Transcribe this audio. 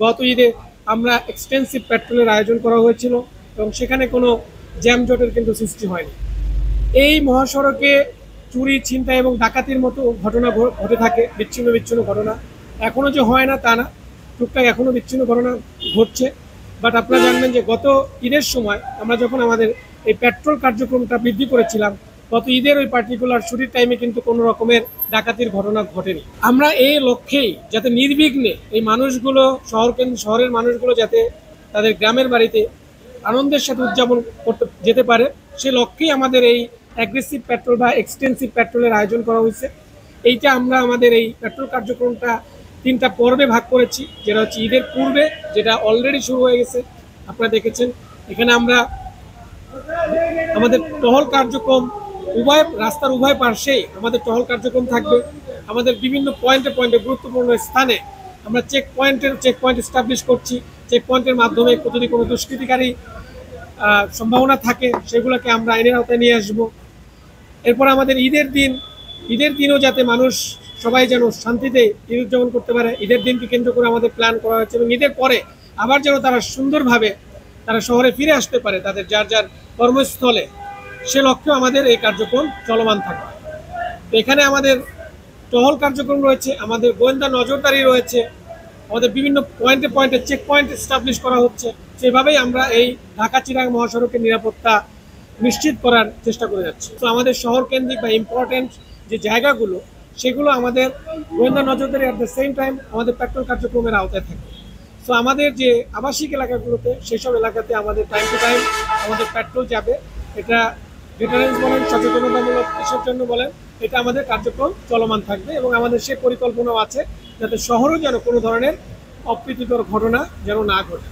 গত ঈদে আমরা এক্সটেন্সিভ পেট্রোলের আয়োজন করা হয়েছিল এবং সেখানে কোনো জ্যামজটের কিন্তু সৃষ্টি হয়নি। এই মহাসড়কে চুরি, ছিনতাই এবং ডাকাতির মতো ঘটনা ঘটে থাকে, বিচ্ছিন্ন বিচ্ছিন্ন ঘটনা। এখনও যে হয় না তা না, টুকটাক এখনও বিচ্ছিন্ন ঘটনা ঘটছে। বাট আপনারা জানবেন যে গত ঈদের সময় আমরা যখন আমাদের এই পেট্রোল কার্যক্রমটা বৃদ্ধি করেছিলাম, গত ঈদের ওই পার্টিকুলার ছুটির টাইমে কিন্তু কোনো রকমের ডাকাতির ঘটনা ঘটেনি। আমরা এই লক্ষ্যেই যাতে নির্বিঘ্নে এই মানুষগুলো শহরের মানুষগুলো যাতে তাদের গ্রামের বাড়িতে আনন্দের সাথে উদযাপন করতে যেতে পারে, সে লক্ষ্যেই আমাদের এই অ্যাগ্রেসিভ পেট্রোল বা এক্সটেন্সিভ পেট্রোলের আয়োজন করা হয়েছে। এইটা আমরা আমাদের এই পেট্রোল কার্যক্রমটা 3টা পর্বে ভাগ করেছি, যেটা হচ্ছে ঈদের পূর্বে, যেটা অলরেডি শুরু হয়ে গেছে, আপনারা দেখেছেন। এখানে আমরা আমাদের টহল কার্যক্রম রাস্তার উভয় পার্শ্বেই আমাদের টহল কার্যক্রম থাকবে। আমাদের বিভিন্ন পয়েন্টে পয়েন্টে গুরুত্বপূর্ণ স্থানে আমরা চেক পয়েন্ট এস্টাবলিশ করছি। চেক পয়েন্টের মাধ্যমে যদি কোনো দুষ্কৃতিকারী সম্ভাবনা থাকে সেগুলোকে আমরা আইনের আওতায় নিয়ে আসব। এরপর আমাদের ঈদের দিনও যাতে মানুষ সবাই যেন শান্তিতে ঈদ উদযাপন করতে পারে, ঈদের দিনকে কেন্দ্র করে আমাদের প্ল্যান করা হয়েছে এবং ঈদের পরে আবার যেন তারা সুন্দরভাবে তারা শহরে ফিরে আসতে পারে তাদের যার যার কর্মস্থলে, সে লক্ষ্যে আমাদের এই কার্যক্রম চলমান থাকে। তো এখানে আমাদের টহল কার্যক্রম রয়েছে, আমাদের গোয়েন্দা নজরদারি রয়েছে, আমাদের বিভিন্ন পয়েন্টে পয়েন্টে চেক পয়েন্ট এস্টাবলিশ করা হচ্ছে। সেভাবেই আমরা এই ঢাকা-চিটাগাং মহাসড়কের নিরাপত্তা নিশ্চিত করার চেষ্টা করে যাচ্ছি। তো আমাদের শহর কেন্দ্রিক বা ইম্পর্টেন্ট যে জায়গাগুলো, সেগুলো আমাদের গোয়েন্দা নজরদারি অ্যাট দ্য সেম টাইম আমাদের পেট্রোল কার্যক্রমের আওতায় থাকে। সো আমাদের যে আবাসিক এলাকাগুলোতে, সেসব এলাকাতে আমাদের টাইম টু টাইম আমাদের পেট্রোল যাবে। এটা ডিটারেন্স বলেন, সচেতনতামূলক এসব জন্য বলেন, এটা আমাদের কার্যক্রম চলমান থাকবে এবং আমাদের সে পরিকল্পনাও আছে যাতে শহরেও যেন কোনো ধরনের অপ্রীতিকর ঘটনা যেন না ঘটে।